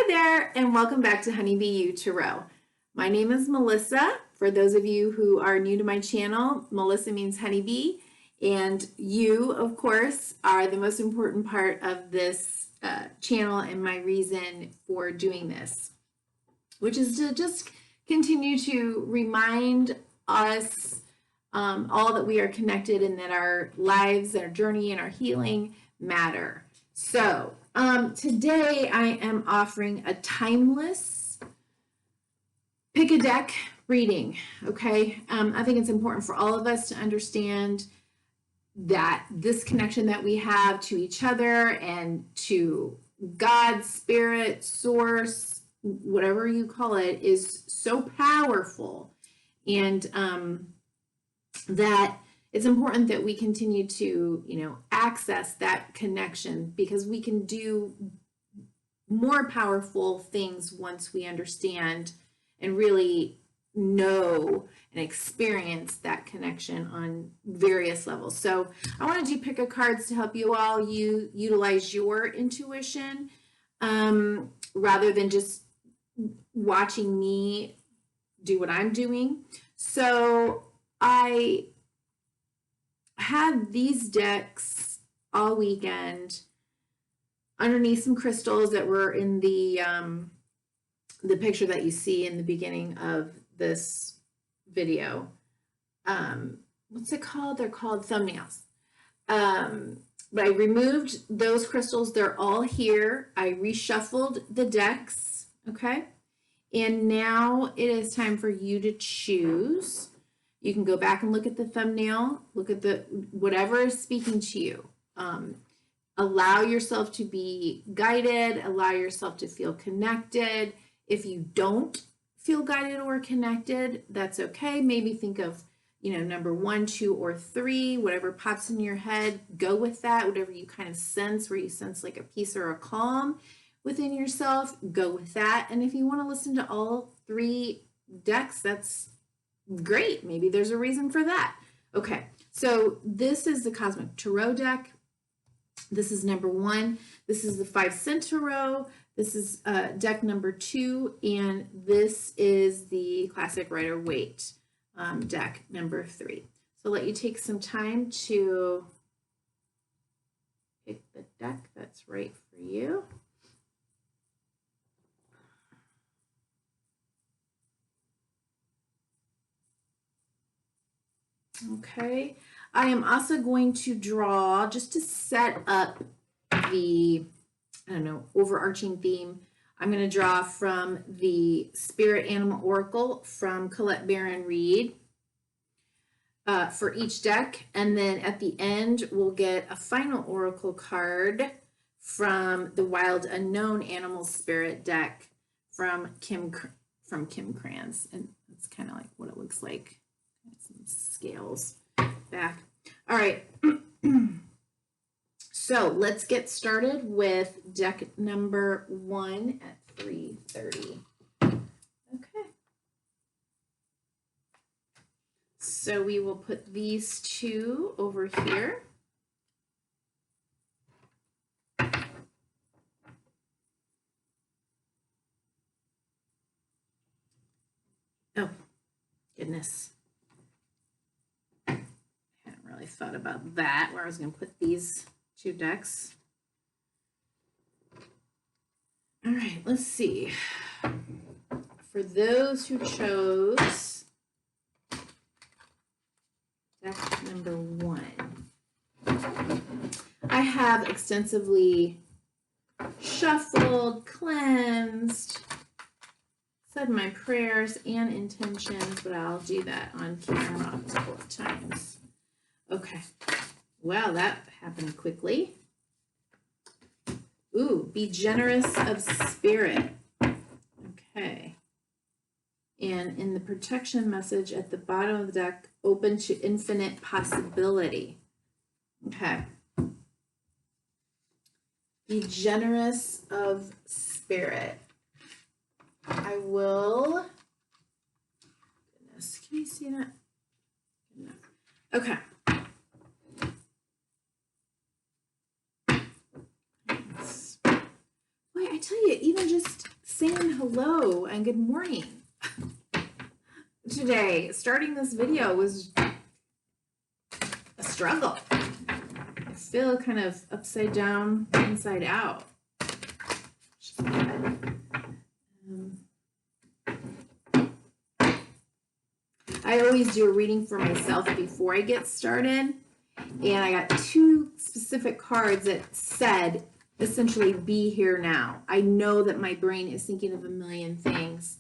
there, and welcome back to Honeybeeyoutarot. My name is Melissa. For those of you who are new to my channel, Melissa means honeybee, and you, of course, are the most important part of this channel and my reason for doing this, which is to just continue to remind us all that we are connected and that our lives, our journey, and our healing matter. So today I am offering a timeless pick a deck reading, okay? I think it's important for all of us to understand that this connection that we have to each other and to God, Spirit, Source, whatever you call it, is so powerful, and that it's important that we continue to, access that connection, because we can do more powerful things once we understand and really know and experience that connection on various levels. So I want to do pick a cards to help you all utilize your intuition rather than just watching me do what I'm doing. So I had these decks all weekend underneath some crystals that were in the picture that you see in the beginning of this video. What's it called? They're called thumbnails. But I removed those crystals. They're all here. I reshuffled the decks, okay? And now it is time for you to choose. You can go back and look at the thumbnail, look at whatever is speaking to you. Allow yourself to be guided, allow yourself to feel connected. If you don't feel guided or connected, that's okay. Maybe think of, number 1, 2, or 3, whatever pops in your head, go with that. Whatever you kind of sense, where you sense like a peace or a calm within yourself, go with that. And if you want to listen to all 3 decks, that's great. Maybe there's a reason for that. Okay, so this is the Cosmic Tarot deck. This is number 1. This is the 5 Cent Tarot. This is deck number 2, and this is the Classic Rider-Waite deck number 3. So let you take some time to pick the deck that's right for you. Okay, I am also going to draw, just to set up the, overarching theme. I'm going to draw from the Spirit Animal Oracle from Colette Baron Reed for each deck. And then at the end, we'll get a final oracle card from the Wild Unknown Animal Spirit deck from Kim Kranz. And that's kind of like what it looks like. Some scales back. All right. So let's get started with deck number 1 at 3:30. Okay. So we will put these 2 over here. Oh, goodness. I thought about that, where I was going to put these 2 decks. All right, let's see. For those who chose deck number 1, I have extensively shuffled, cleansed, said my prayers and intentions, but I'll do that on camera a couple of times. Okay, wow, that happened quickly. Ooh, be generous of spirit. Okay. And in the protection message at the bottom of the deck, open to infinite possibility. Okay. Be generous of spirit. I will, goodness, can you see that? No. Okay. Boy, I tell you, even just saying hello and good morning. Today, starting this video was a struggle. I feel kind of upside down, inside out. I always do a reading for myself before I get started, and I got 2 specific cards that said, essentially, be here now. I know that my brain is thinking of a million things,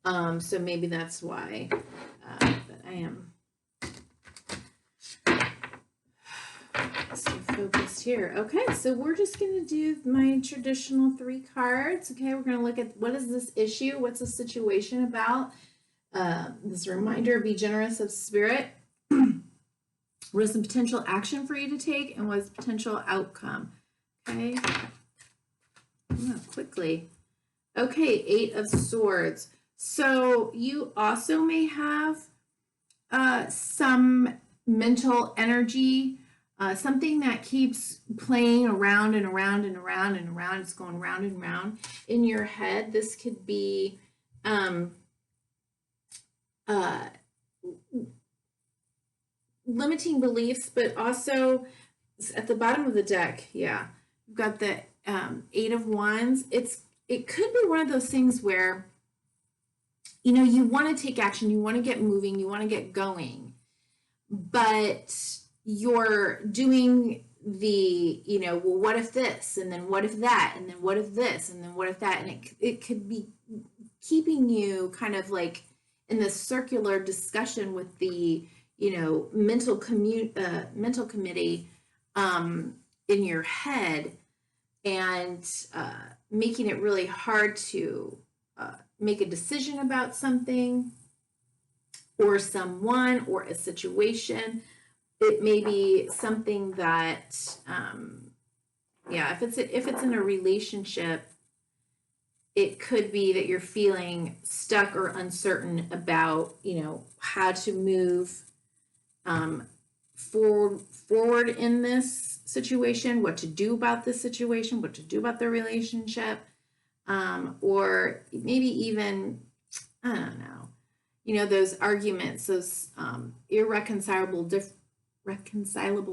so maybe that's why, but I am so focused here. Okay, so we're just going to do my traditional 3 cards. Okay, we're going to look at what is this issue, what's the situation about. This reminder, be generous of spirit. What is some potential action for you to take, and what is potential outcome? Okay. Oh, quickly. Okay, 8 of Swords. So you also may have some mental energy, something that keeps playing around and around and around and around. It's going round and round in your head. This could be limiting beliefs, but also at the bottom of the deck, yeah, you've got the 8 of Wands. It could be one of those things where, you know, you want to take action, you want to get moving, you want to get going, but you're doing the, you know, well, what if this, and then what if that, and then what if this, and then what if that, and it could be keeping you kind of like in this circular discussion with the, you know, mental committee in your head, and making it really hard to make a decision about something or someone or a situation. It may be something that, yeah, if it's in a relationship, it could be that you're feeling stuck or uncertain about, you know, how to move forward in this situation, what to do about this situation, what to do about the relationship, or maybe even, I don't know, you know, those arguments, those irreconcilable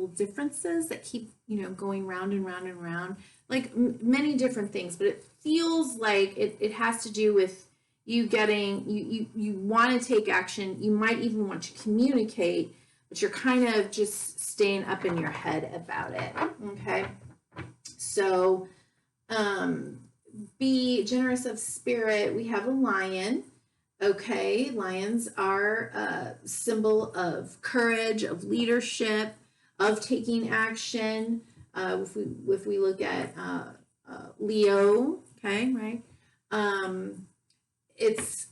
differences that keep, you know, going round and round and round, like many different things. But it feels like it has to do with you getting, you want to take action, you might even want to communicate, but you're kind of just staying up in your head about it. Okay, so be generous of spirit. We have a lion. Okay, lions are a symbol of courage, of leadership, of taking action. If we look at Leo, okay, right? It's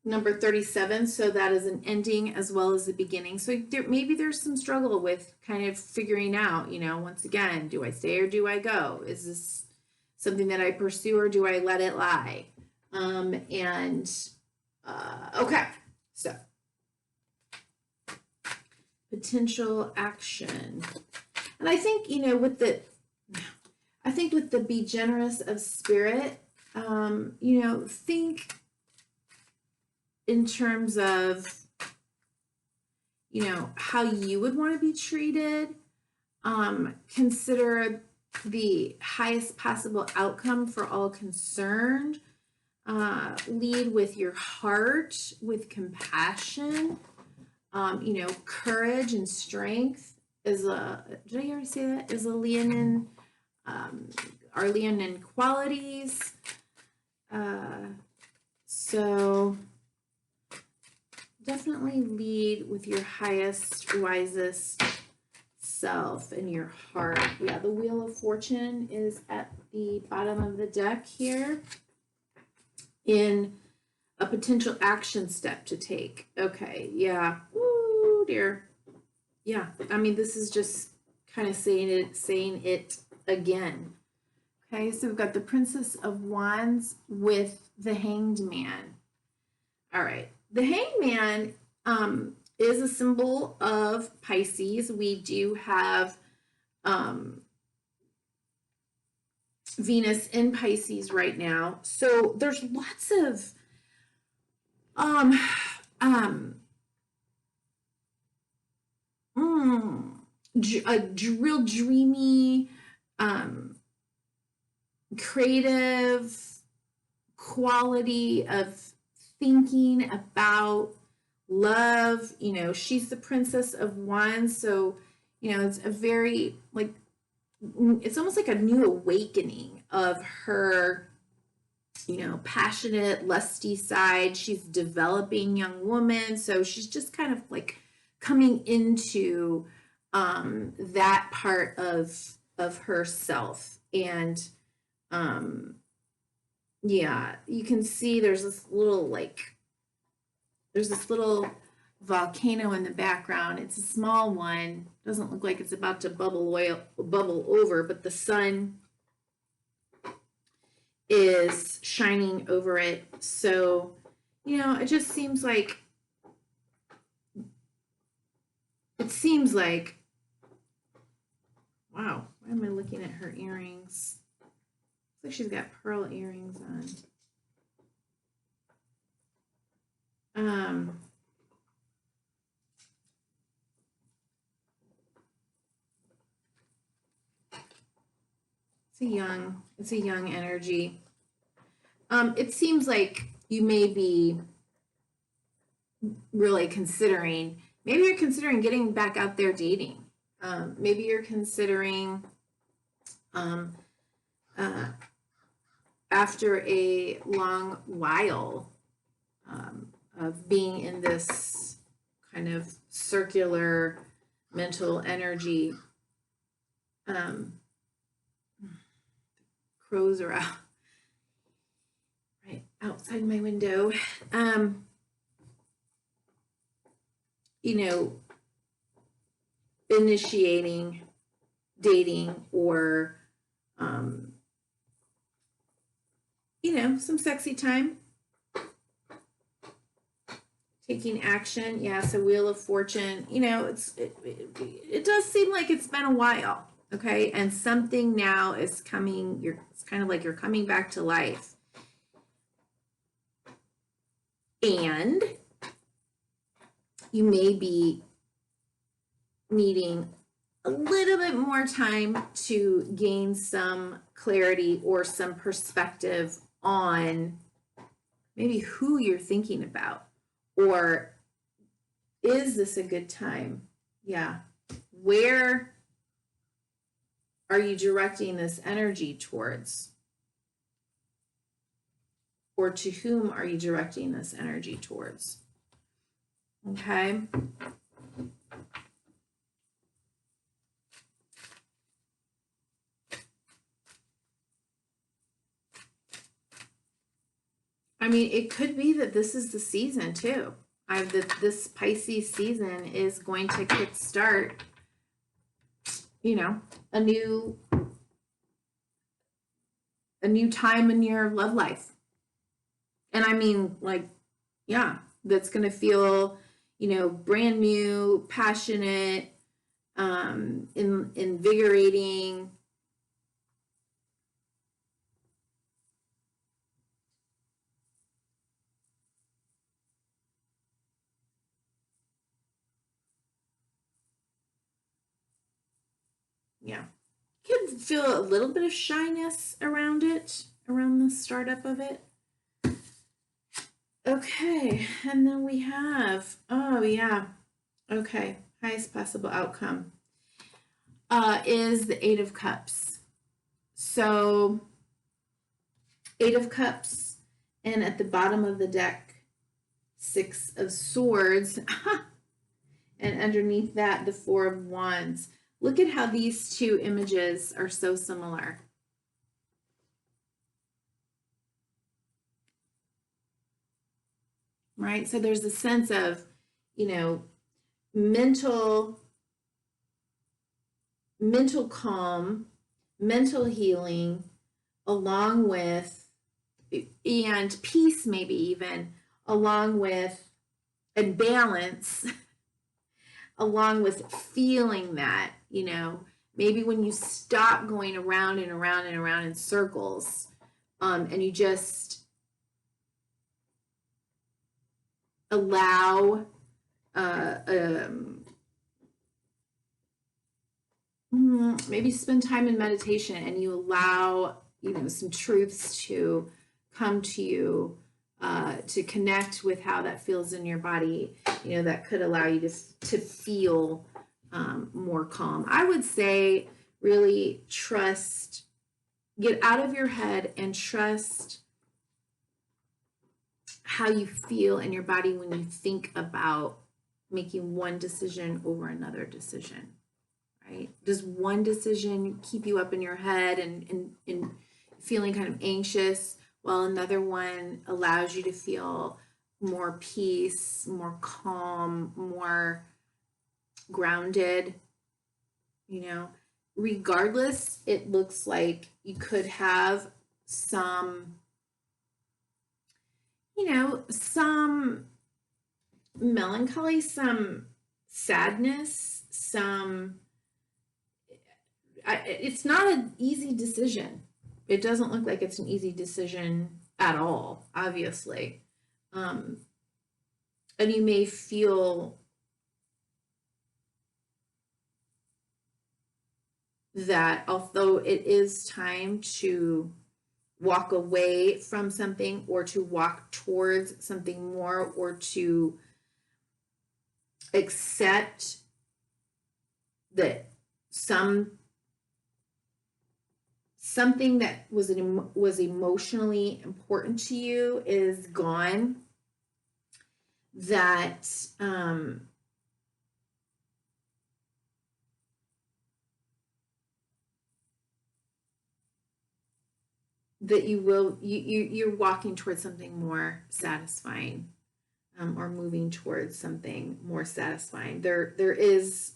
number 37, so that is an ending as well as the beginning. So maybe there's some struggle with kind of figuring out, you know, once again, do I stay or do I go? Is this something that I pursue or do I let it lie? Okay, so potential action. And I think, you know, with the be generous of spirit, you know, think in terms of, you know, how you would want to be treated. Consider the highest possible outcome for all concerned. Lead with your heart, with compassion, you know, courage and strength is a, did I already say that? Is a Leonine, our Leonine qualities. So definitely lead with your highest, wisest self and your heart. Yeah, the Wheel of Fortune is at the bottom of the deck here in a potential action step to take. Okay, yeah. Ooh, dear. Yeah, I mean, this is just kind of saying it again. Okay, so we've got the Princess of Wands with the Hanged Man. All right, the Hanged Man is a symbol of Pisces. We do have Venus in Pisces right now. So there's lots of um a real dreamy, creative quality of thinking about love. You know, she's the Princess of Wands, so you know, it's a very like, it's almost like a new awakening of her, you know, passionate, lusty side. She's developing young woman, so she's just kind of like coming into that part of herself. And yeah, you can see there's this little volcano in the background. It's a small one. Doesn't look like it's about to bubble over, but the sun is shining over it. So, you know, it just seems like, wow, why am I looking at her earrings? Looks like she's got pearl earrings on. It's a young energy. It seems like you may be really considering, maybe you're considering getting back out there dating. Maybe you're considering, after a long while of being in this kind of circular mental energy, crows are out right outside my window. You know, initiating dating, or you know, some sexy time, taking action. Yeah, so Wheel of Fortune, you know, it does seem like it's been a while. Okay, and something now is coming. It's kind of like you're coming back to life, and you may be needing a little bit more time to gain some clarity or some perspective on maybe who you're thinking about, or is this a good time? Yeah, where are you directing this energy towards? Or to whom are you directing this energy towards? Okay. I mean, it could be that this is the season too. This Pisces season is going to kickstart, you know, a new time in your love life. And I mean, like, yeah, that's going to feel, you know, brand new, passionate, invigorating. Yeah. You can feel a little bit of shyness around it, around the startup of it. Okay, and then we have, oh yeah, okay, highest possible outcome is the Eight of Cups. So, Eight of Cups, and at the bottom of the deck, Six of Swords, and underneath that, the Four of Wands. Look at how these two images are so similar. Right? So there's a sense of, you know, mental calm, mental healing, along with, and peace maybe even, along with, and balance, along with feeling that, you know, maybe when you stop going around and around and around in circles, and you just allow maybe spend time in meditation, and you allow, you know, some truths to come to you, to connect with how that feels in your body, you know, that could allow you to feel more calm. I would say really trust, get out of your head and trust how you feel in your body when you think about making one decision over another decision, right? Does one decision keep you up in your head and feeling kind of anxious, while another one allows you to feel more peace, more calm, more grounded? You know, regardless, it looks like you could have some, you know, some melancholy, some sadness, it's not an easy decision. It doesn't look like it's an easy decision at all, obviously. And you may feel that although it is time to walk away from something, or to walk towards something more, or to accept that something that was emotionally important to you is gone, that that you're walking towards something more satisfying, or moving towards something more satisfying. There is,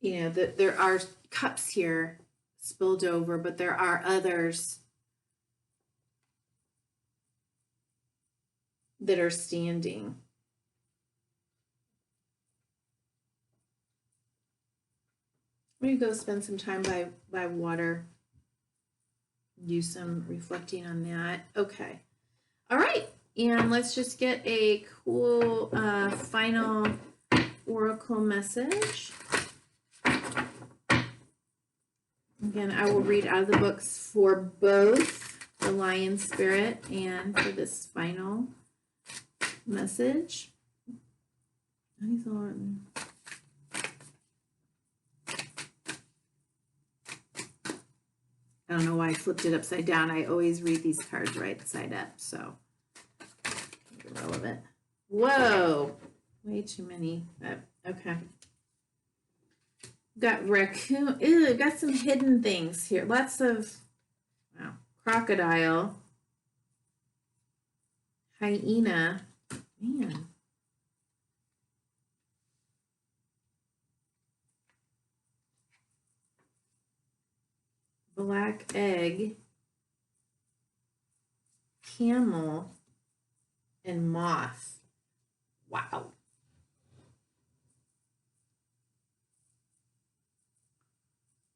you know, that there are cups here spilled over, but there are others that are standing. I'm going to go spend some time by water, do some reflecting on that. Okay. All right. And let's just get a cool final oracle message. Again, I will read out of the books for both the Lion Spirit and for this final message. These are... I don't know why I flipped it upside down. I always read these cards right side up, so irrelevant. Whoa, way too many. Okay. Got raccoon. Ew, got some hidden things here. Lots of, wow, crocodile, hyena, man. Black egg, camel, and moth. Wow.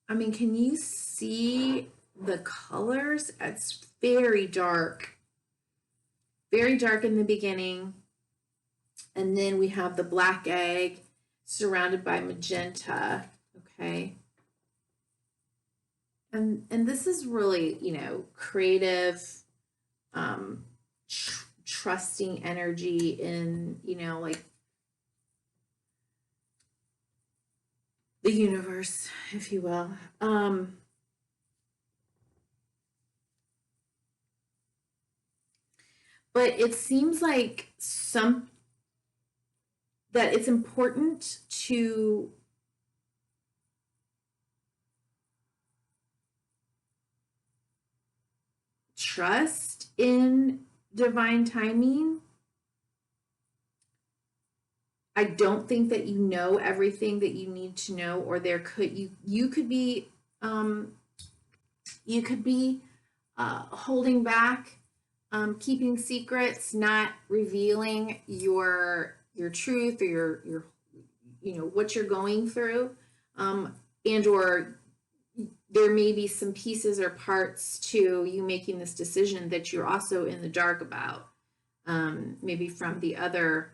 I mean, can you see the colors? It's very dark in the beginning. And then we have the black egg surrounded by magenta. Okay. And this is really, you know, creative, trusting energy in, you know, like the universe, if you will. But it seems like that it's important to trust in divine timing. I don't think that you know everything that you need to know, or there could you could be holding back, keeping secrets, not revealing your truth, or your you know, what you're going through, and or there may be some pieces or parts to you making this decision that you're also in the dark about, maybe from the other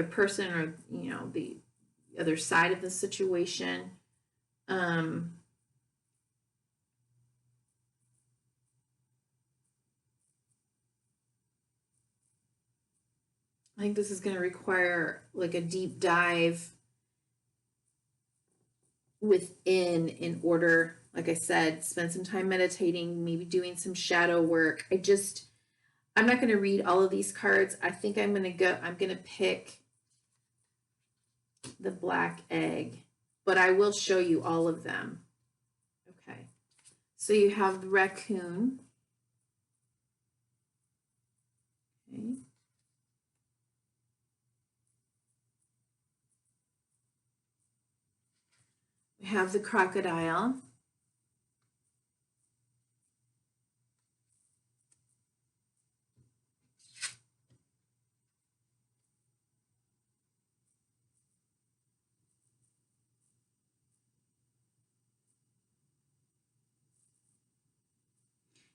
person, or, you know, the other side of the situation. I think this is going to require like a deep dive within, in order, like I said, spend some time meditating, maybe doing some shadow work. I'm not going to read all of these cards. I think I'm going to pick the black egg, but I will show you all of them. Okay. So you have the raccoon. Okay. We have the crocodile.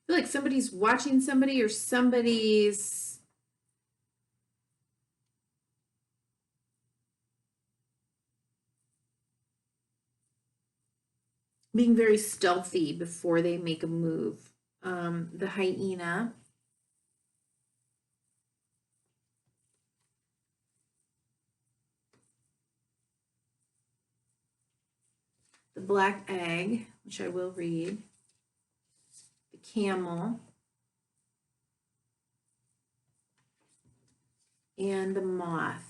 I feel like somebody's watching somebody, or somebody's being very stealthy before they make a move. The hyena. The black egg, which I will read. The camel. And the moth.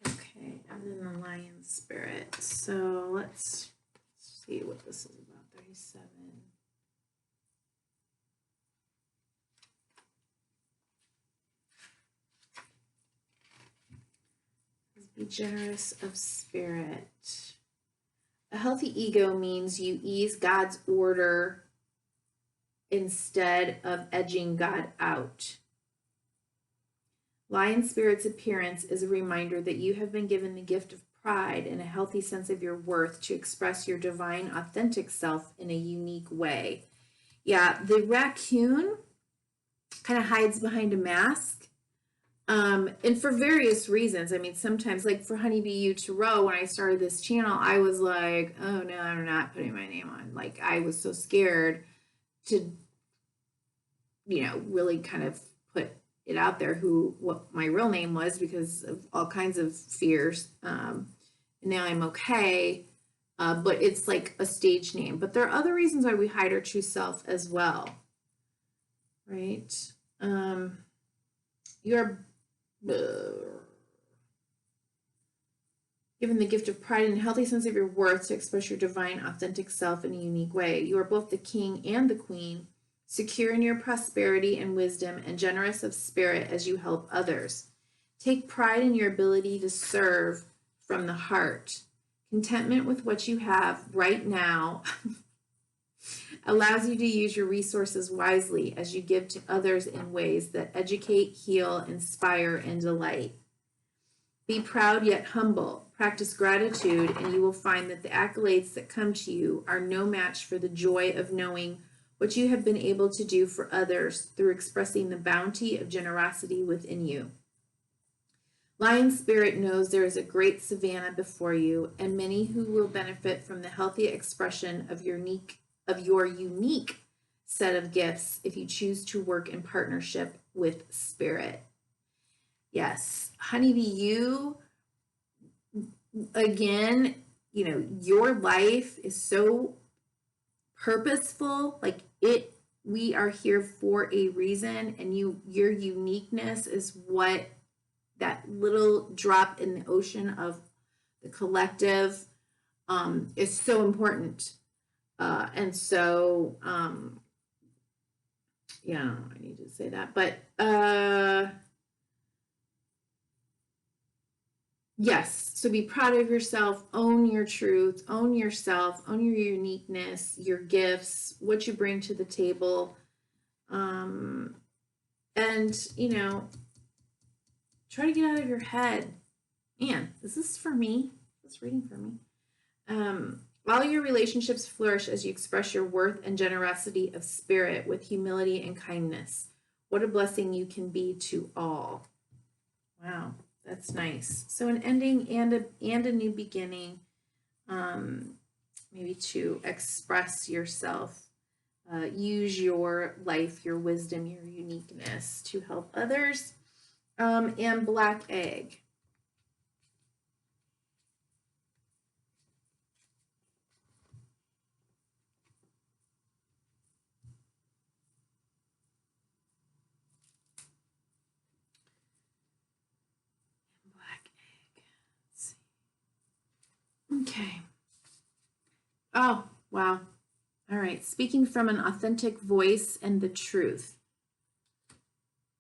Okay, and then the lion spirit. So let's see what this is about. 37. Be generous of spirit. A healthy ego means you ease God's order instead of edging God out. Lion spirit's appearance is a reminder that you have been given the gift of pride and a healthy sense of your worth to express your divine, authentic self in a unique way. Yeah, the raccoon kind of hides behind a mask. And for various reasons. I mean, sometimes, like for Honeybeeyoutarot, when I started this channel, I was like, oh no, I'm not putting my name on. Like, I was so scared to, you know, really kind of put it out there what my real name was, because of all kinds of fears. Now I'm okay, but it's like a stage name. But there are other reasons why we hide our true self as well, right? You're given the gift of pride and a healthy sense of your worth to express your divine, authentic self in a unique way. You are both the king and the queen, secure in your prosperity and wisdom, and generous of spirit as you help others. Take pride in your ability to serve from the heart. Contentment with what you have right now allows you to use your resources wisely as you give to others in ways that educate, heal, inspire, and delight. Be proud yet humble. Practice gratitude, and you will find that the accolades that come to you are no match for the joy of knowing what you have been able to do for others through expressing the bounty of generosity within you. Lion spirit knows there is a great savannah before you, and many who will benefit from the healthy expression of your unique set of gifts if you choose to work in partnership with spirit. Yes, honeybee, you, again, you know, your life is so purposeful. Like, we are here for a reason, and your uniqueness is what that little drop in the ocean of the collective is so important. And so, yeah, I need to say that, but yes, so be proud of yourself, own your truth, own yourself, own your uniqueness, your gifts, what you bring to the table. And, you know, Try to get out of your head. Man, is this for me? Is this reading for me? All your relationships flourish as you express your worth and generosity of spirit with humility and kindness. What a blessing you can be to all. Wow, that's nice. So an ending and a new beginning, maybe to express yourself. Use your life, your wisdom, your uniqueness to help others. And black egg. Black egg. Let's see. Okay. Oh, wow. All right. Speaking from an authentic voice and the truth.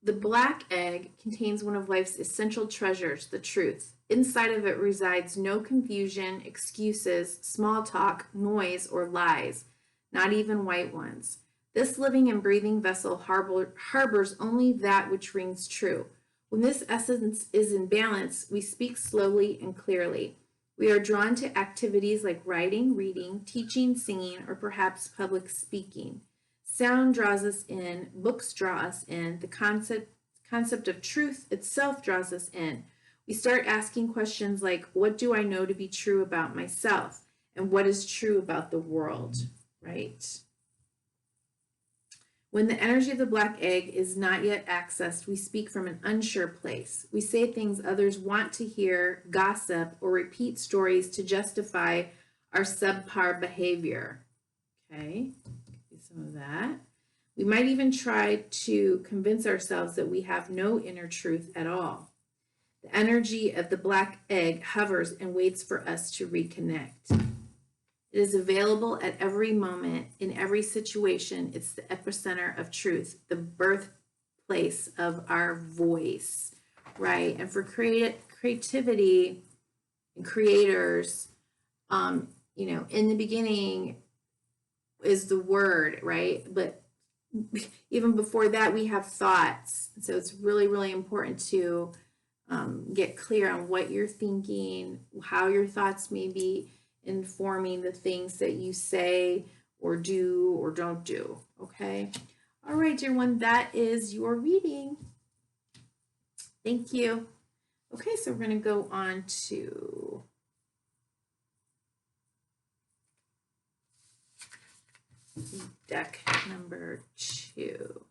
The black egg contains one of life's essential treasures, the truth. Inside of it resides no confusion, excuses, small talk, noise, or lies, not even white ones. This living and breathing vessel harbors only that which rings true. When this essence is in balance, we speak slowly and clearly. We are drawn to activities like writing, reading, teaching, singing, or perhaps public speaking. Sound draws us in, books draw us in, the concept of truth itself draws us in. We start asking questions like, what do I know to be true about myself? And what is true about the world, right? When the energy of the black egg is not yet accessed, we speak from an unsure place. We say things others want to hear, gossip, or repeat stories to justify our subpar behavior. Okay, some of that. We might even try to convince ourselves that we have no inner truth at all. The energy of the black egg hovers and waits for us to reconnect. It is available at every moment, in every situation. It's the epicenter of truth, the birthplace of our voice, right? And for creativity and creators, in the beginning is the word, right? But even before that, we have thoughts. So it's really, really important to get clear on what you're thinking, how your thoughts may be informing the things that you say or do or don't do, okay? All right, dear one, that is your reading. Thank you. Okay, so we're going to go on to deck number 2.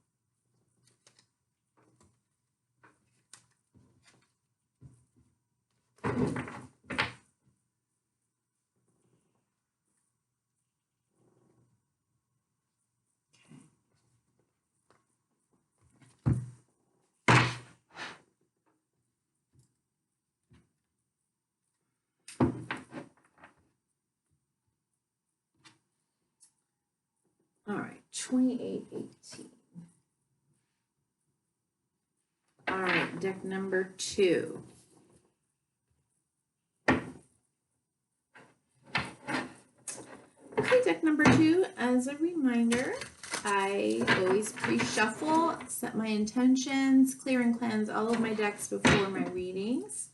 All right, 2818. All right, deck number 2. Okay, deck number 2, as a reminder, I always pre-shuffle, set my intentions, clear and cleanse all of my decks before my readings,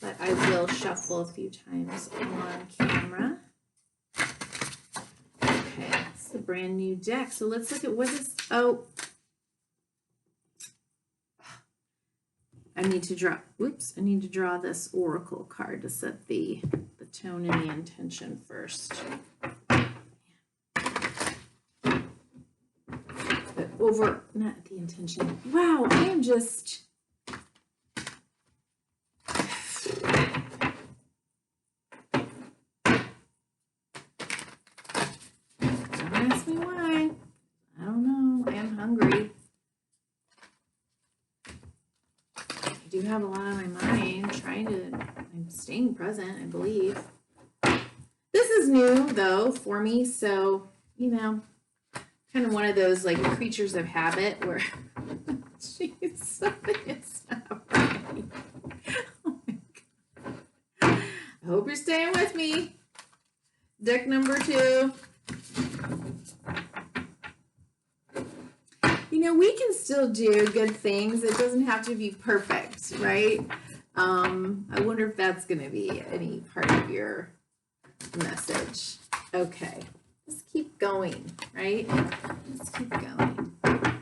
but I will shuffle a few times on camera. Okay, it's a brand new deck, so let's look at what is, I need to draw this oracle card to set the tone and the intention first. But not the intention. Wow, I am just... Don't ask me why. I don't know. I am hungry. I do have a lot on my mind. I'm staying present, I believe. This is new, though, for me, so, kind of one of those, like, creatures of habit where, jeez, something is not right. Oh, my God. I hope you're staying with me. Deck number 2. You know, we can still do good things. It doesn't have to be perfect, right? I wonder if that's going to be any part of your message. Okay, let's keep going, right? Let's keep going. I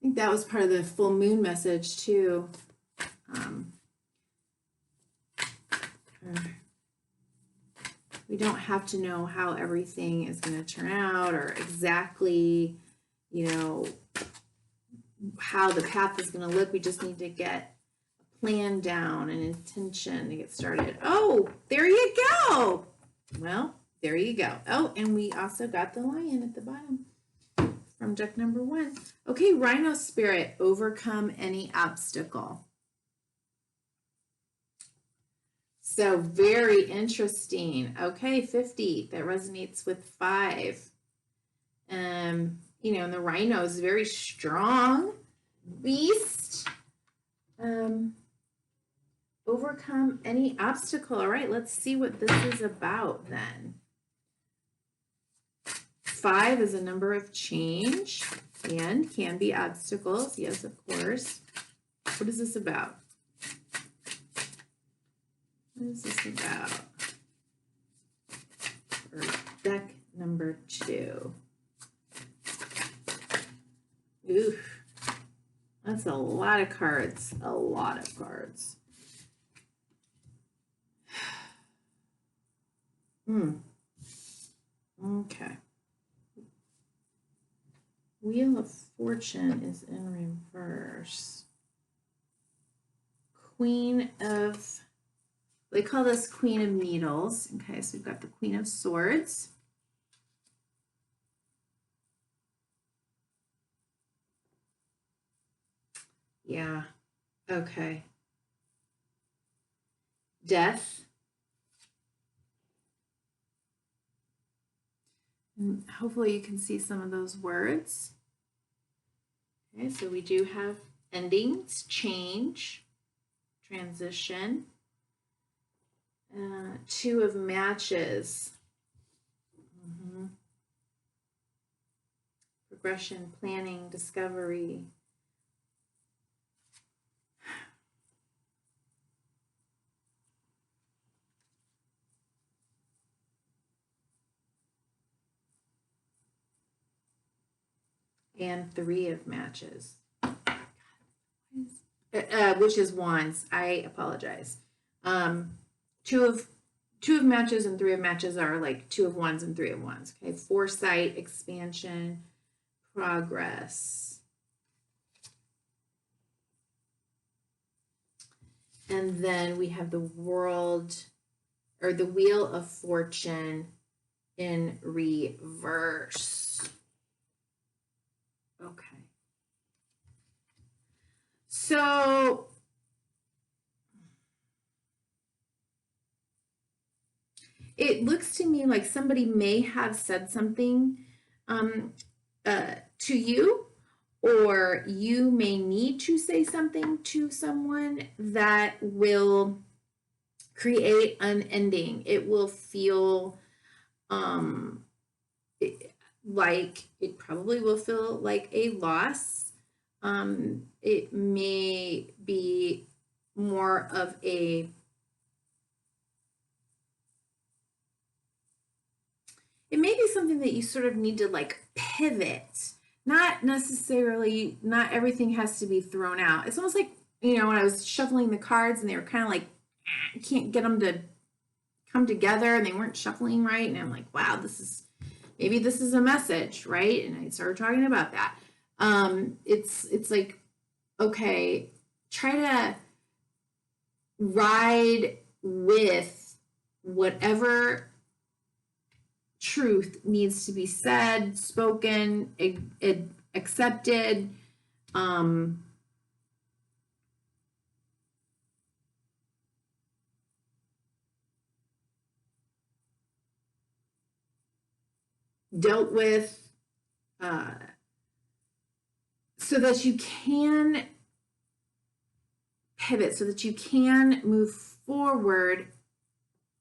think that was part of the full moon message too. We don't have to know how everything is going to turn out or exactly, you know, how the path is going to look. We just need to get a plan down, an intention to get started. Oh, there you go. Well, there you go. Oh, and we also got the lion at the bottom from deck number 1. Okay, Rhino Spirit, overcome any obstacle. So very interesting. Okay, 50, that resonates with 5. You know, and the rhino is very strong beast. Overcome any obstacle. All right, let's see what this is about then. 5 is a number of change and can be obstacles. Yes, of course. What is this about? What is this about? For deck number 2. Oof. That's a lot of cards. A lot of cards. Okay. Wheel of Fortune is in reverse. Queen of... They call this Queen of Needles. Okay, so we've got the Queen of Swords. Yeah, okay. Death. And hopefully you can see some of those words. Okay, so we do have endings, change, transition. 2 of matches. Progression, planning, discovery. And 3 of matches. Which is wands. I apologize. 2 of matches and 3 of matches are like 2 of wands and 3 of wands. Okay, foresight, expansion, progress. And then we have the world, or the Wheel of Fortune in reverse. Okay. So it looks to me like somebody may have said something to you, or you may need to say something to someone that will create an ending. It will feel like it probably will feel like a loss. It may be more of a it may be something that you sort of need to like pivot. Not necessarily, not everything has to be thrown out. It's almost like, you know, when I was shuffling the cards and they were kind of like, I can't get them to come together and they weren't shuffling right. And I'm like, wow, maybe this is a message, right? And I started talking about that. It's like, okay, try to ride with whatever truth needs to be said, spoken, accepted. Dealt with, so that you can pivot, so that you can move forward,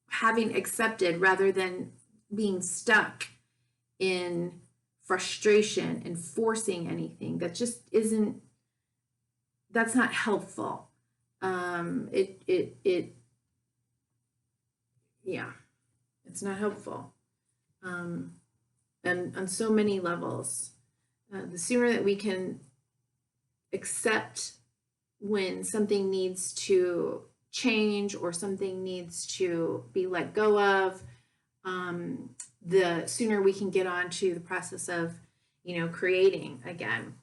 having accepted rather than being stuck in frustration and forcing anything. That just isn't, that's not helpful. Yeah, it's not helpful. And on so many levels, the sooner that we can accept when something needs to change or something needs to be let go of, the sooner we can get on to the process of, creating again.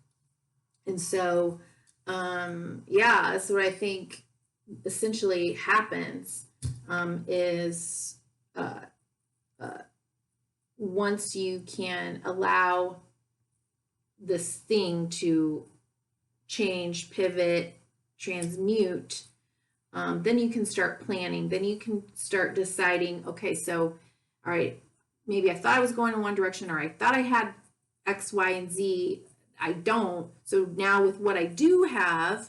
And so, yeah, that's what I think essentially happens, is once you can allow this thing to change, pivot, transmute, then you can start planning. Then you can start deciding, okay, so, all right, maybe I thought I was going in one direction, or I thought I had X, Y, and Z. I don't. So now with what I do have,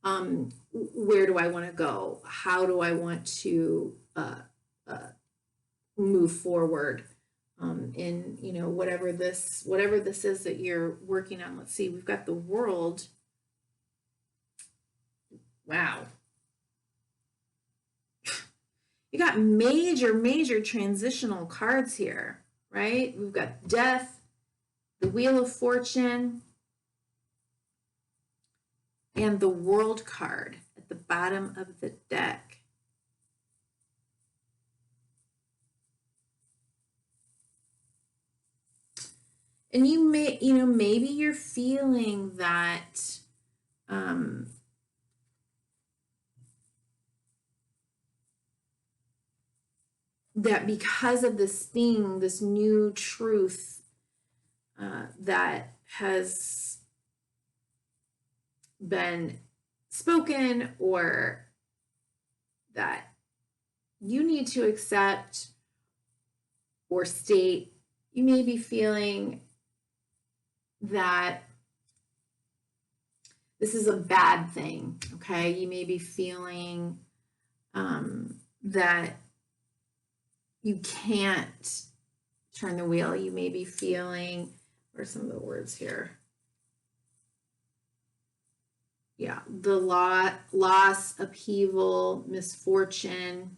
where do I want to go? How do I want to move forward in, whatever this is that you're working on? Let's see, we've got the World. Wow. You got major transitional cards here, right? We've got Death, the Wheel of Fortune, and the World card at the bottom of the deck. And you may, maybe you're feeling that that because of this thing, this new truth that has been spoken, or that you need to accept or state, you may be feeling that this is a bad thing, okay? You may be feeling that you can't turn the wheel. You may be feeling, what are some of the words here? Yeah, the loss, upheaval, misfortune.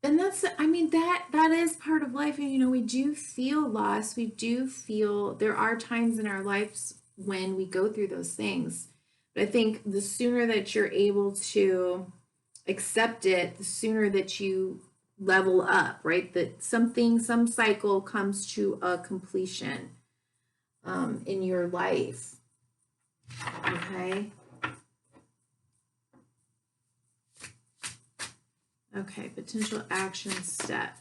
And that's, that is part of life. And, we do feel loss. We do feel, there are times in our lives when we go through those things. But I think the sooner that you're able to accept it, the sooner that you level up, right? That some cycle comes to a completion in your life. Okay. Okay, potential action step.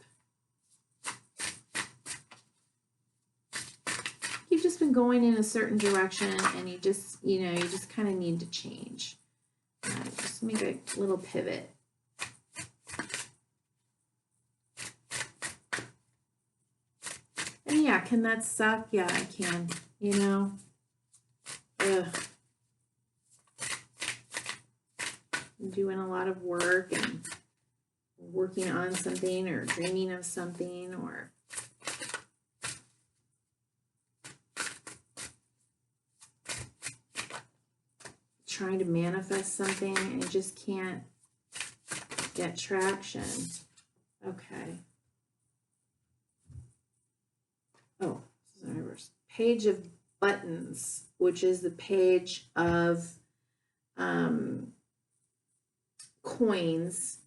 You've just been going in a certain direction, and you just kind of need to change. Just make a little pivot. And yeah, can that suck? Yeah, I can, Ugh. I'm doing a lot of work and working on something, or dreaming of something, or trying to manifest something, and you just can't get traction. Okay. Oh, this is in reverse. Page of Buttons, which is the page of coins.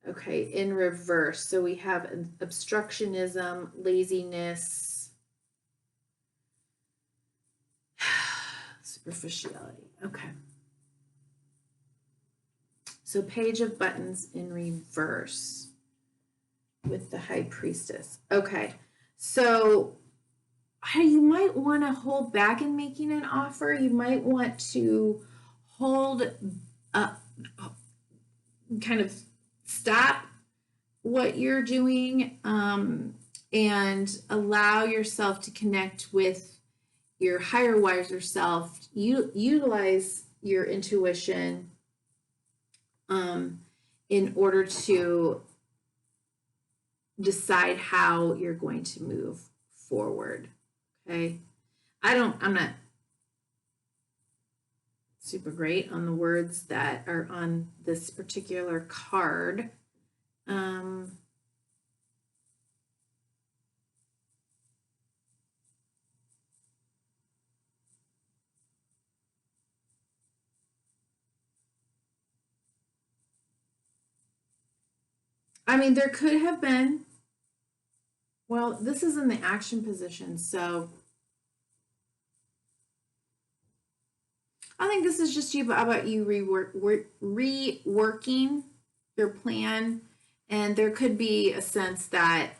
Okay, in reverse. So we have obstructionism, laziness, superficiality. Okay. So Page of Buttons in reverse with the High Priestess. Okay, so you might want to hold back in making an offer. You might want to hold up, kind of stop what you're doing, and allow yourself to connect with your higher, wiser self. Utilize your intuition in order to decide how you're going to move forward. Okay. I'm not super great on the words that are on this particular card. I mean, there could have been, well, this is in the action position, so I think this is just about you reworking your plan. And there could be a sense that,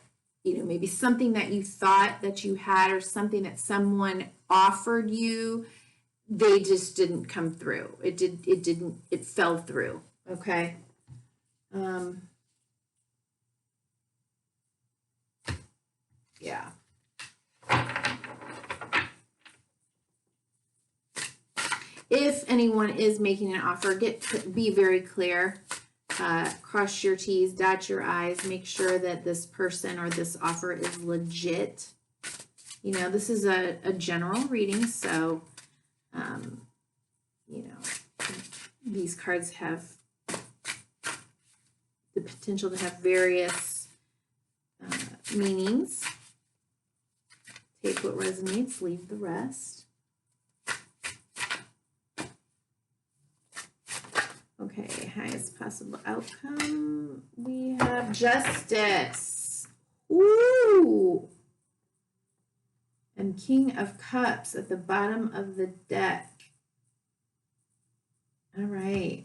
you know, maybe something that you thought that you had or something that someone offered you, they just didn't come through. It fell through. Okay. Yeah. If anyone is making an offer, be very clear. Cross your T's, dot your I's, make sure that this person or this offer is legit. You know, this is a general reading, so, you know, these cards have the potential to have various meanings. Take what resonates, leave the rest. Okay, highest possible outcome. We have Justice. Ooh. And King of Cups at the bottom of the deck. All right.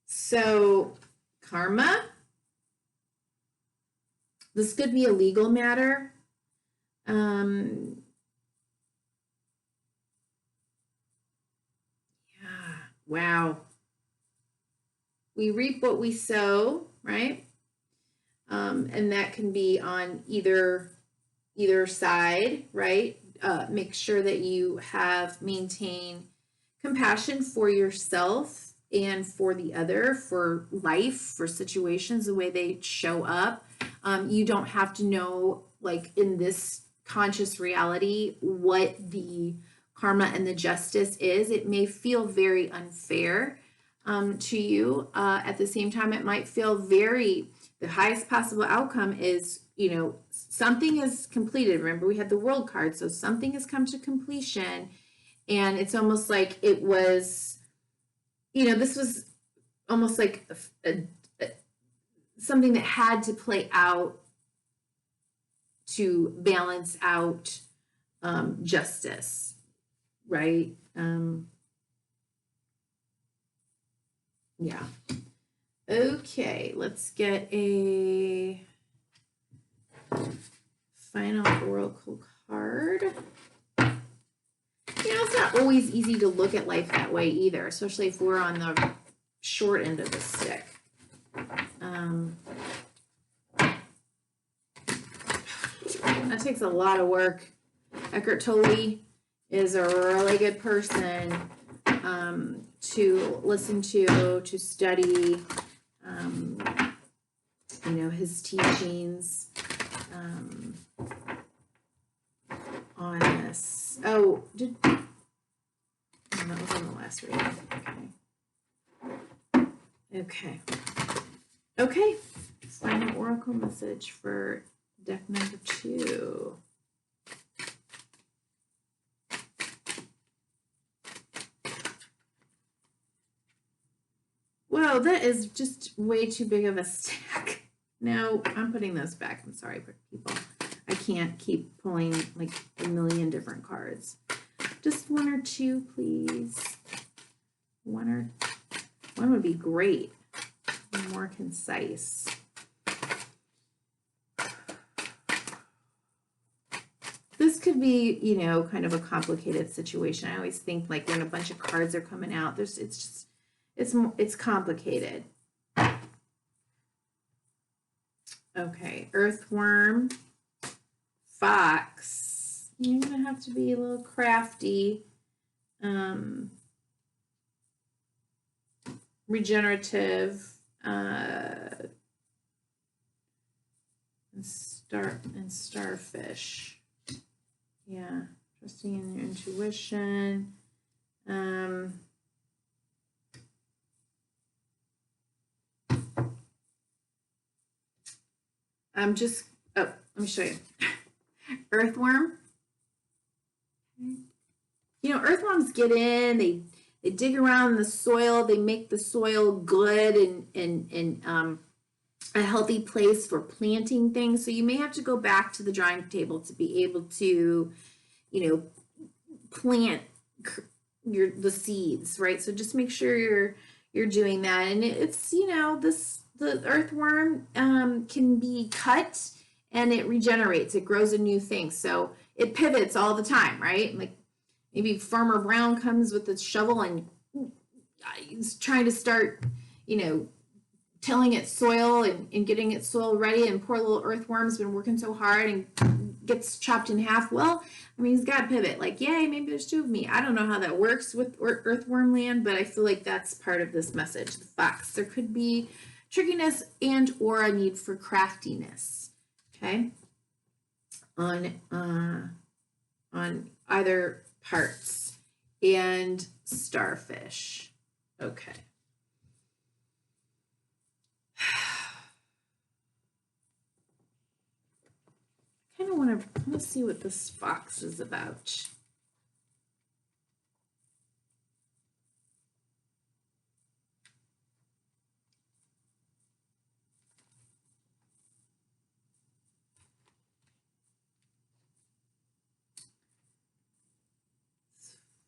So, karma. This could be a legal matter. Wow. We reap what we sow, right? And that can be on either side, right? Make sure that you maintain compassion for yourself and for the other, for life, for situations, the way they show up. You don't have to know, like in this conscious reality, what the karma and the justice is. It may feel very unfair to you. At the same time, it might feel the highest possible outcome is, you know, something is completed. Remember, we had the World card, so something has come to completion, and it's almost like it was, you know, this was almost like something that had to play out to balance out justice. Right? Yeah. Okay, let's get a final oracle card. You know, it's not always easy to look at life that way either, especially if we're on the short end of the stick. That takes a lot of work. Eckhart Tolle is a really good person to listen to study, you know, his teachings on this. Oh, that was on the last reading. Okay. Okay. Final oracle message for deck number 2. Whoa, that is just way too big of a stack. No, I'm putting those back. I'm sorry, people. I can't keep pulling like a million different cards. Just 1 or 2, please. One would be great. More concise. This could be, you know, kind of a complicated situation. I always think like when a bunch of cards are coming out, it's complicated. Okay, earthworm, fox. You're gonna have to be a little crafty regenerative, and starfish. Yeah, trusting in your intuition. I'm just, oh, let me show you. Earthworm. You know, earthworms get in, they dig around in the soil, they make the soil good and a healthy place for planting things. So you may have to go back to the drawing table to be able to, you know, plant the seeds, right? So just make sure you're doing that. And it's, you know, the earthworm can be cut and it regenerates, it grows a new thing. So it pivots all the time, right? Like maybe Farmer Brown comes with a shovel and he's trying to start, you know, tilling its soil and getting its soil ready, and poor little earthworm's been working so hard and gets chopped in half. Well, I mean, he's got to pivot. Like, yay, maybe there's two of me. I don't know how that works with earthworm land, but I feel like that's part of this message. The fox. There could be trickiness and or a need for craftiness. Okay. On either parts. And starfish. Okay. I kind of want to see what this fox is about.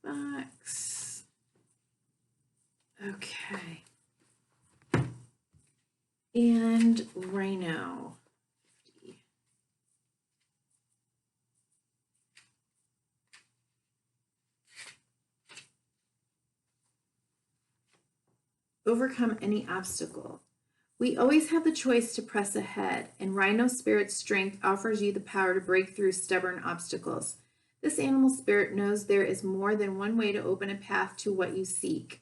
Fox. Okay. And rhino. Overcome any obstacle. We always have the choice to press ahead, and Rhino Spirit's strength offers you the power to break through stubborn obstacles. This animal spirit knows there is more than one way to open a path to what you seek.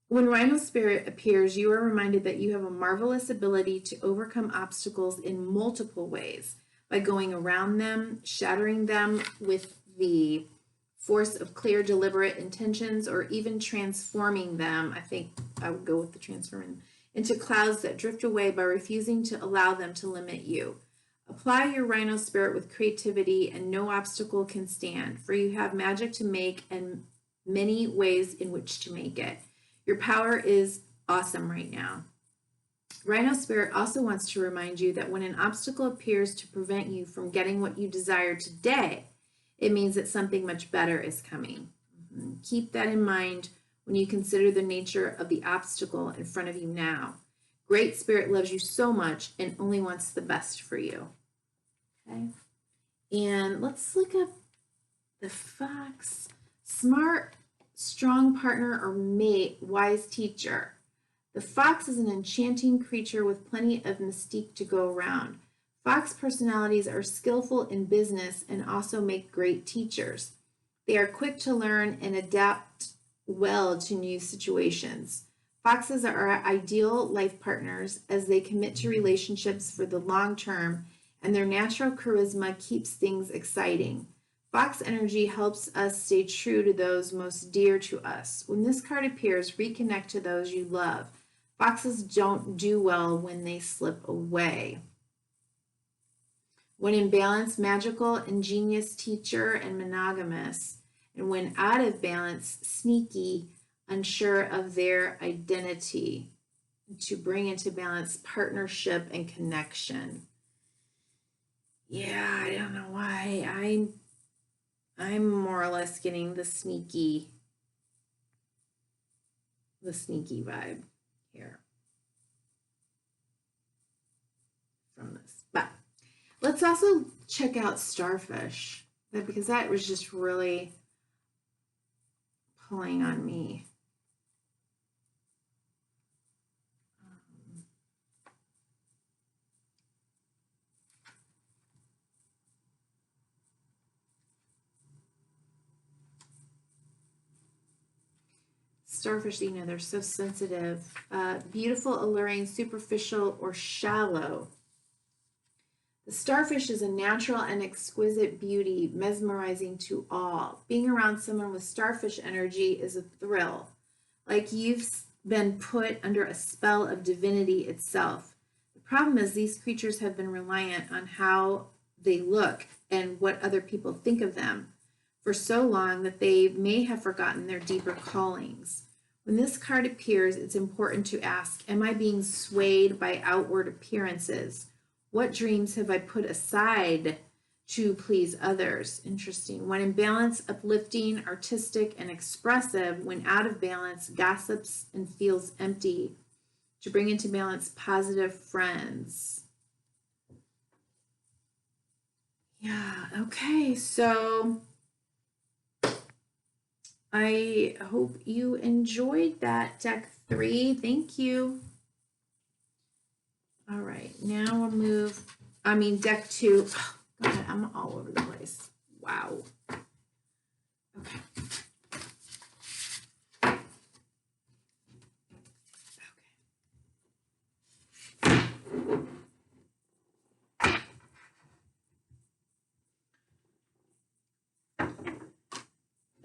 When Rhino Spirit appears, you are reminded that you have a marvelous ability to overcome obstacles in multiple ways by going around them, shattering them with the force of clear, deliberate intentions, or even transforming them. I think I would go with the transforming into clouds that drift away by refusing to allow them to limit you. Apply your Rhino Spirit with creativity, and no obstacle can stand, for you have magic to make and many ways in which to make it. Your power is awesome right now. Rhino Spirit also wants to remind you that when an obstacle appears to prevent you from getting what you desire today, it means that something much better is coming. Keep that in mind when you consider the nature of the obstacle in front of you now. Great Spirit loves you so much and only wants the best for you. Okay. And let's look up the fox. Smart, strong partner or mate, wise teacher. The fox is an enchanting creature with plenty of mystique to go around. Fox personalities are skillful in business and also make great teachers. They are quick to learn and adapt well to new situations. Foxes are ideal life partners as they commit to relationships for the long term, and their natural charisma keeps things exciting. Fox energy helps us stay true to those most dear to us. When this card appears, reconnect to those you love. Foxes don't do well when they slip away. When in balance, magical, ingenious teacher, and monogamous. And when out of balance, sneaky, unsure of their identity. To bring into balance, partnership and connection. Yeah, I don't know why. I'm more or less getting the sneaky vibe here from this. But let's also check out starfish, because that was just really pulling on me. starfish, you know, they're so sensitive. Beautiful, alluring, superficial, or shallow. The starfish is a natural and exquisite beauty, mesmerizing to all. Being around someone with starfish energy is a thrill, like you've been put under a spell of divinity itself. The problem is these creatures have been reliant on how they look and what other people think of them for so long that they may have forgotten their deeper callings. When this card appears, it's important to ask, am I being swayed by outward appearances? What dreams have I put aside to please others? Interesting. When in balance, uplifting, artistic, and expressive. When out of balance, gossips and feels empty. To bring into balance, positive friends. Yeah, okay, so I hope you enjoyed that, deck 3. Thank you. All right, now we'll move, deck 2. Oh, God, I'm all over the place. Wow. Okay.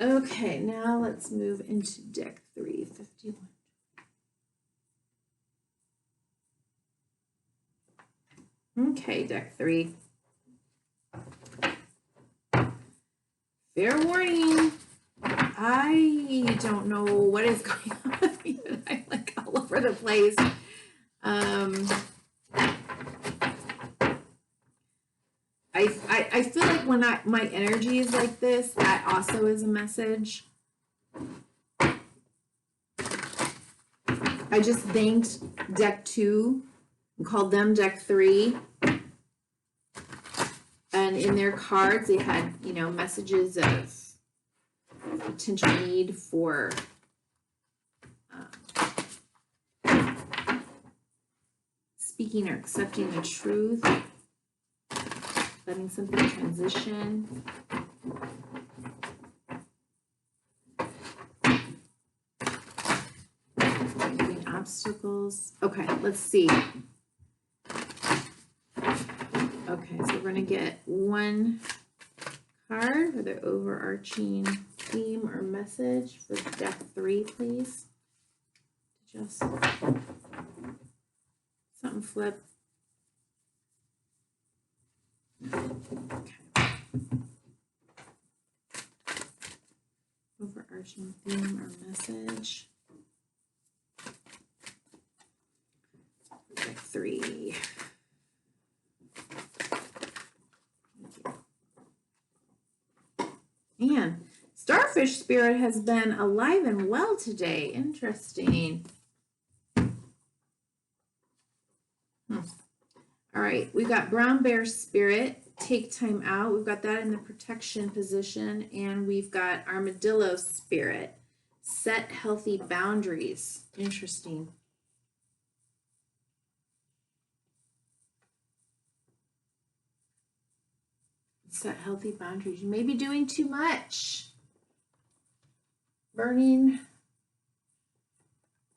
Okay, now let's move into deck 3, 51. Okay, deck 3. Fair warning. I don't know what is going on with me, but I'm like all over the place. I feel like when my energy is like this, that also is a message. I just thanked deck 2 and called them deck 3. And in their cards, they had, you know, messages of potential need for speaking or accepting the truth, letting something transition. Removing obstacles. Okay, let's see. Okay, so we're going to get one card for the overarching theme or message for deck 3, please. Just something flip. Okay. Overarching theme or message. Deck 3. Man, starfish spirit has been alive and well today. Interesting. All right, we've got brown bear spirit, take time out. We've got that in the protection position. And we've got armadillo spirit, set healthy boundaries. Interesting. Set healthy boundaries. You may be doing too much. Burning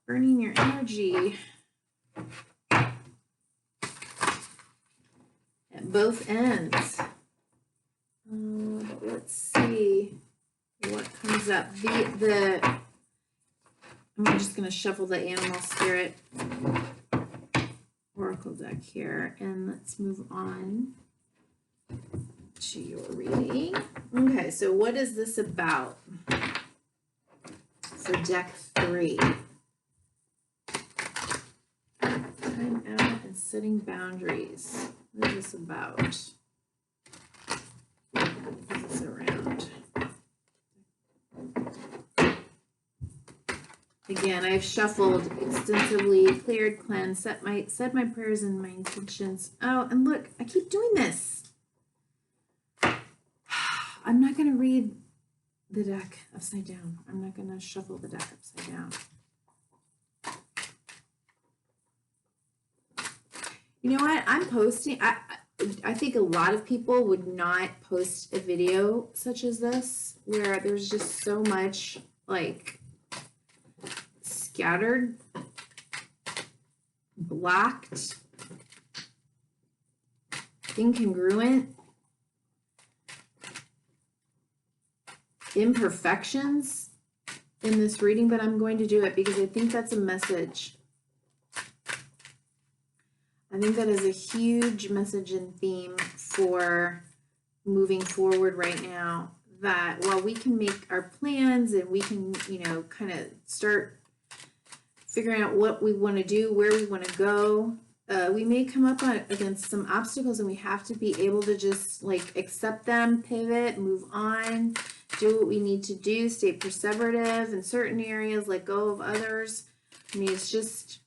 your energy at both ends. Let's see what comes up. I'm just going to shuffle the animal spirit oracle deck here, and let's move on to your reading. Okay, so what is this about for deck 3? Time out and setting boundaries. What is this about? What is this around? Again, I've shuffled extensively, cleared, cleansed, said my prayers and my intentions. Oh, and look, I keep doing this. I'm not going to read the deck upside down. I'm not going to shuffle the deck upside down. You know what? I'm posting. I think a lot of people would not post a video such as this where there's just so much like scattered, blocked, incongruent, imperfections in this reading, but I'm going to do it because I think that's a message. I think that is a huge message and theme for moving forward right now, that while we can make our plans and we can, you know, kind of start figuring out what we want to do, where we want to go, we may come up against some obstacles, and we have to be able to just like accept them, pivot, move on, do what we need to do, stay perseverative in certain areas, let go of others. I mean, it's just,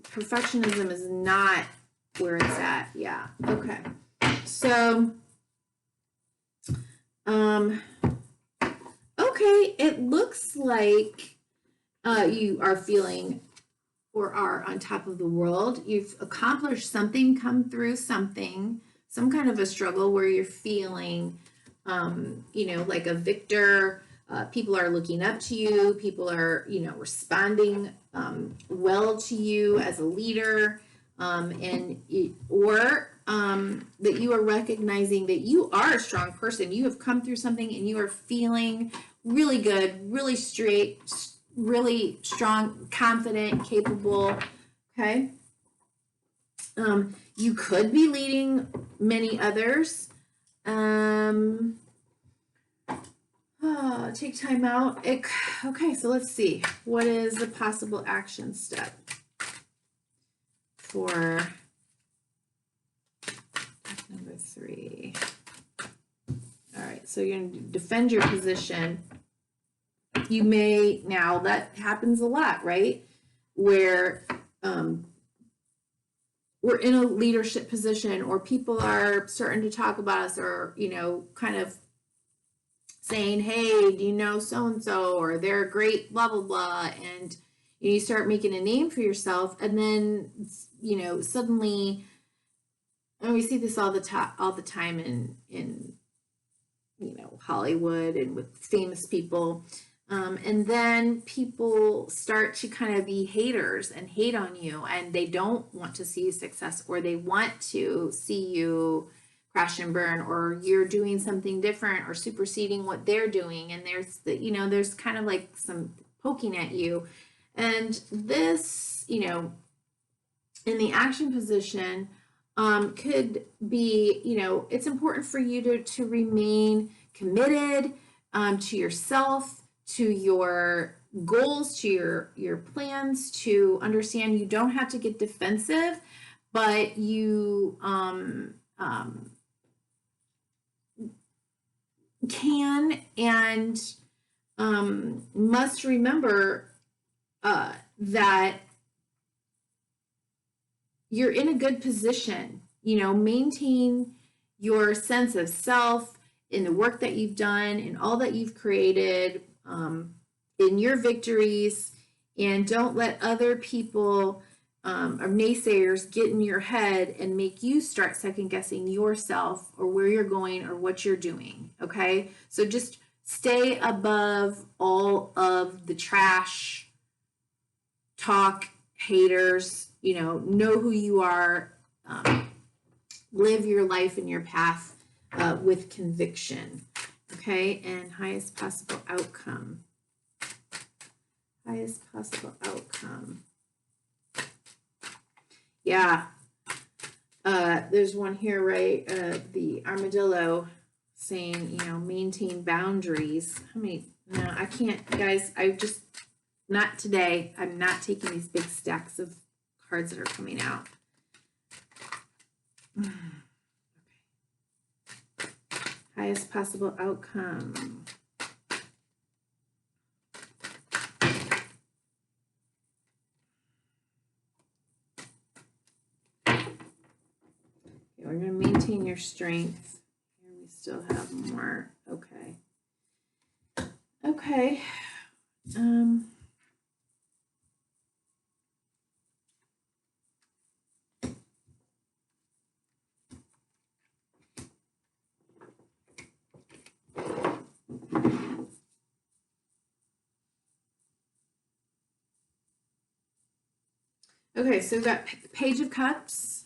perfectionism is not where it's at. Yeah. Okay. So, okay, it looks like you are feeling or are on top of the world. You've accomplished something, come through something, some kind of a struggle where you're feeling, you know, like a victor. People are looking up to you. People are, you know, responding well to you as a leader, or that you are recognizing that you are a strong person. You have come through something and you are feeling really good, really straight, really strong, confident, capable. Okay. You could be leading many others. Take time out. Okay, so let's see. What is the possible action step for number 3? All right, so you're going to defend your position. You may, now that happens a lot, right? Where we're in a leadership position, or people are starting to talk about us, or, you know, kind of saying, hey, do you know so-and-so, or they're great, blah, blah, blah. And you start making a name for yourself. And then, you know, suddenly, and we see this all the time in, you know, Hollywood and with famous people. And then people start to kind of be haters and hate on you, and they don't want to see you success, or they want to see you crash and burn, or you're doing something different or superseding what they're doing. And there's the, you know, there's kind of like some poking at you. And this, you know, in the action position, could be, you know, it's important for you to remain committed to yourself, to your goals, to your plans, to understand you don't have to get defensive, but you can and must remember that you're in a good position. You know, maintain your sense of self in the work that you've done, in all that you've created, in your victories, and don't let other people or naysayers get in your head and make you start second guessing yourself or where you're going or what you're doing. Okay, so just stay above all of the trash talk, haters. You know who you are. Live your life and your path with conviction. Okay, and highest possible outcome. Highest possible outcome. Yeah. There's one here, right? The armadillo saying, you know, maintain boundaries. How many? No, I can't, guys. I just, not today. I'm not taking these big stacks of cards that are coming out. Okay. Highest possible outcome. We're going to maintain your strength. Here we still have more. Okay. Okay. Okay, so we've got Page of Cups,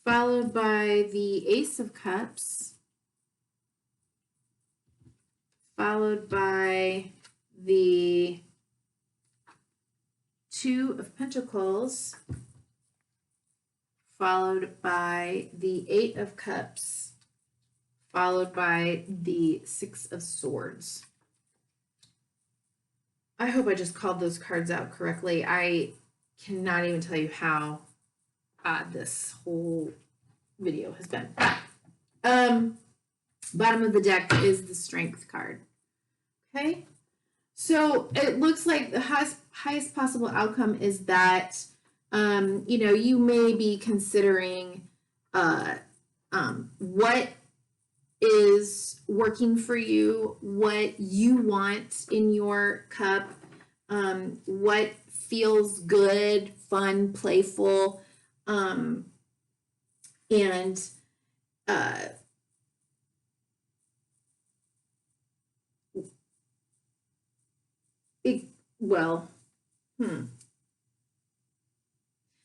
followed by the Ace of Cups, followed by the Two of Pentacles, followed by the Eight of Cups, followed by the Six of Swords. I hope I just called those cards out correctly. I cannot even tell you how odd this whole video has been. Bottom of the deck is the Strength card. Okay, so it looks like the highest possible outcome is that you know, you may be considering what is working for you, what you want in your cup, what feels good, fun, playful, and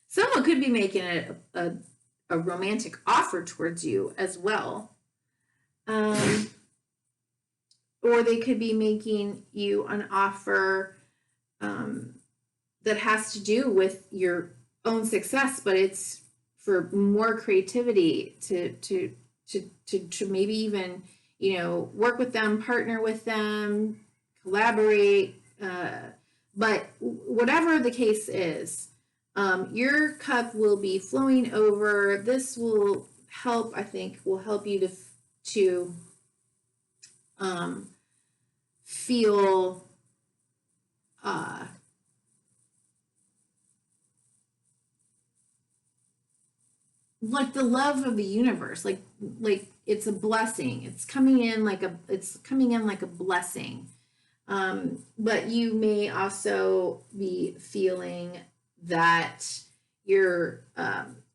someone could be making a romantic offer towards you as well. Or they could be making you an offer that has to do with your own success, but it's for more creativity to maybe even, you know, work with them, partner with them, collaborate. But whatever the case is, your cup will be flowing over. This will help, I think, will help you to feel like the love of the universe, like it's a blessing. It's coming in like a blessing. But you may also be feeling that you're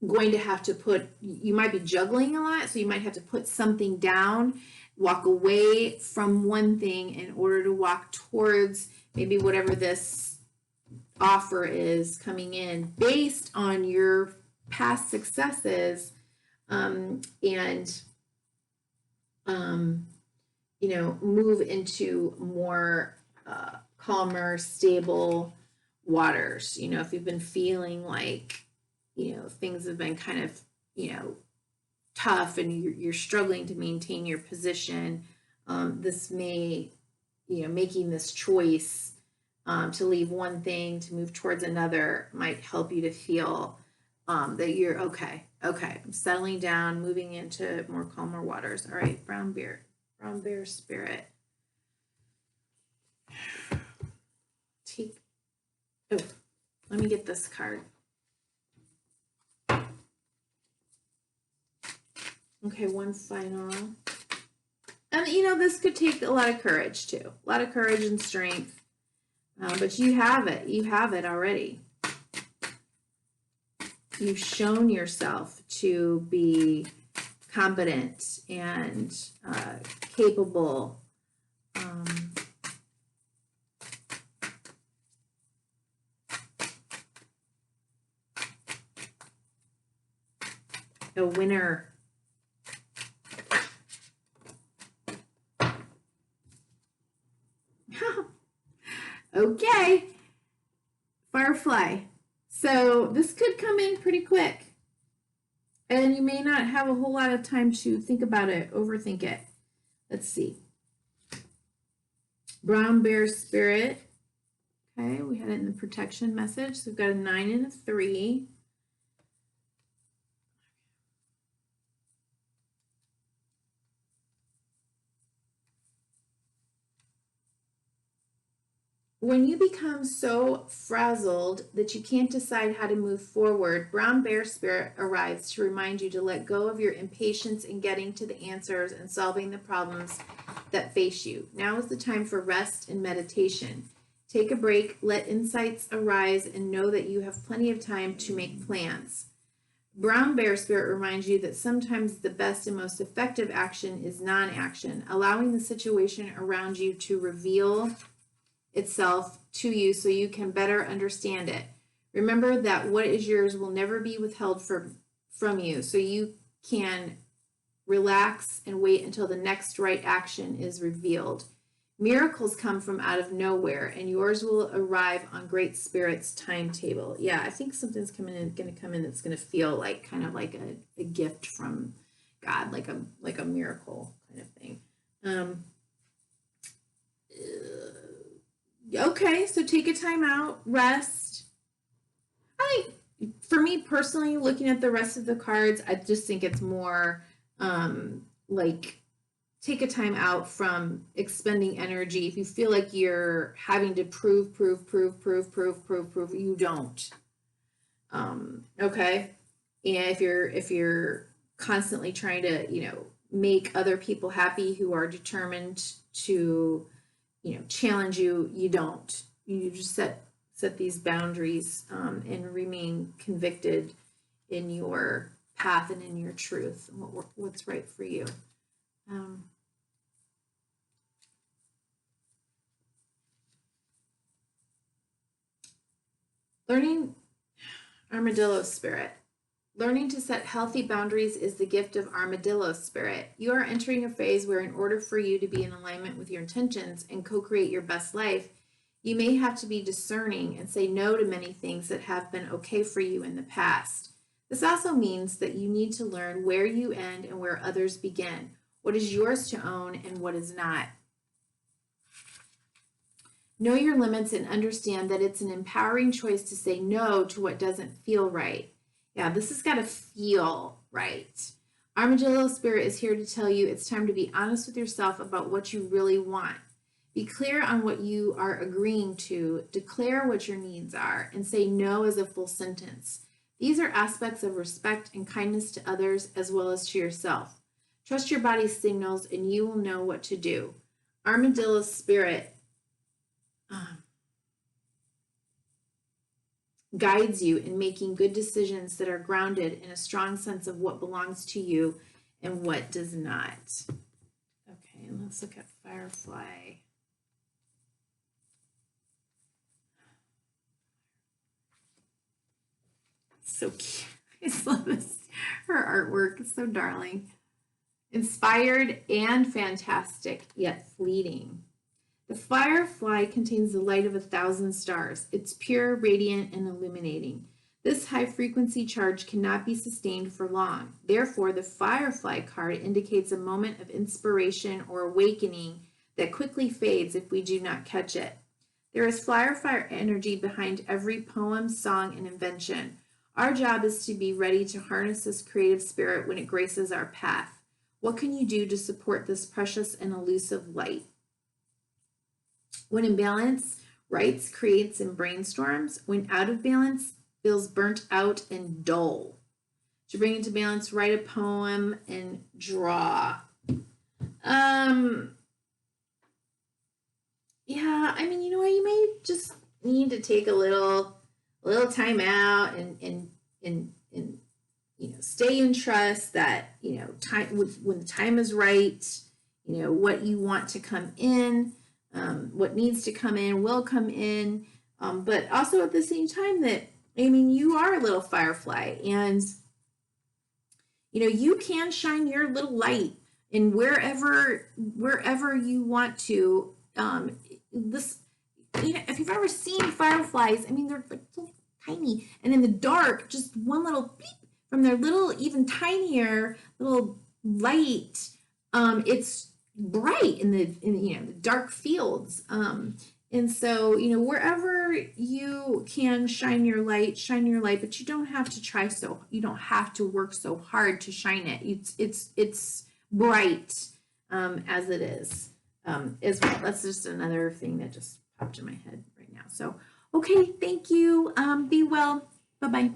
going to have to you might be juggling a lot, so you might have to put something down, walk away from one thing in order to walk towards maybe whatever this offer is coming in based on your past successes, and you know, move into more calmer, stable waters. You know, if you've been feeling like, you know, things have been kind of, you know, tough and you're struggling to maintain your position, this may, you know, making this choice to leave one thing to move towards another might help you to feel that you're okay. I'm settling down, moving into more calmer waters. All right, brown bear spirit. Let me get this card. Okay, one final. And you know, this could take a lot of courage too. A lot of courage and strength. But you have it. You have it already. You've shown yourself to be competent and capable. A winner. Okay, Firefly. So this could come in pretty quick. And you may not have a whole lot of time to think about it, overthink it. Let's see. Brown bear spirit. Okay, we had it in the protection message. So we've got a 9 and a 3. When you become so frazzled that you can't decide how to move forward, brown bear spirit arrives to remind you to let go of your impatience in getting to the answers and solving the problems that face you. Now is the time for rest and meditation. Take a break, let insights arise, and know that you have plenty of time to make plans. Brown bear spirit reminds you that sometimes the best and most effective action is non-action, allowing the situation around you to reveal itself to you so you can better understand it. Remember that what is yours will never be withheld from you, so you can relax and wait until the next right action is revealed. Miracles come from out of nowhere, and yours will arrive on Great Spirit's timetable. Yeah, I think something's going to come in that's going to feel like kind of like a gift from God, like a miracle kind of thing. Okay, so take a time out, rest. I think for me personally, looking at the rest of the cards, I just think it's more like take a time out from expending energy. If you feel like you're having to prove, you don't. Okay. And if you're constantly trying to, make other people happy who are determined to, challenge you, you don't. You just set these boundaries and remain convicted in your path and in your truth and what's right for you. Learning Armadillo Spirit. Learning to set healthy boundaries is the gift of Armadillo Spirit. You are entering a phase where, in order for you to be in alignment with your intentions and co-create your best life, you may have to be discerning and say no to many things that have been okay for you in the past. This also means that you need to learn where you end and where others begin, what is yours to own and what is not. Know your limits and understand that it's an empowering choice to say no to what doesn't feel right. Yeah, this has got to feel right. Armadillo Spirit is here to tell you it's time to be honest with yourself about what you really want. Be clear on what you are agreeing to, declare what your needs are, and say no as a full sentence. These are aspects of respect and kindness to others as well as to yourself. Trust your body's signals and you will know what to do. Armadillo Spirit guides you in making good decisions that are grounded in a strong sense of what belongs to you and what does not. Okay, and let's look at Firefly. So cute. I just love this. Her artwork is so darling. Inspired and fantastic, yet fleeting. The firefly contains the light of 1,000 stars. It's pure, radiant, and illuminating. This high-frequency charge cannot be sustained for long. Therefore, the firefly card indicates a moment of inspiration or awakening that quickly fades if we do not catch it. There is firefly energy behind every poem, song, and invention. Our job is to be ready to harness this creative spirit when it graces our path. What can you do to support this precious and elusive light? When in balance, writes, creates, and brainstorms. When out of balance, feels burnt out and dull. To bring into balance, write a poem and draw. Yeah, I mean, you may just need to take a little time out and stay in trust that, time when the time is right, what you want to come in. What needs to come in will come in, but also at the same time that, you are a little firefly and, you can shine your little light in wherever you want to. If you've ever seen fireflies, they're like so tiny, and in the dark, just one little beep from their little, even tinier little light, it's bright in the dark fields, and so wherever you can shine your light, but you don't have to work so hard to shine it. It's bright as it is as well. That's just another thing that just popped in my head right now. So okay, thank you. Be well. Bye-bye.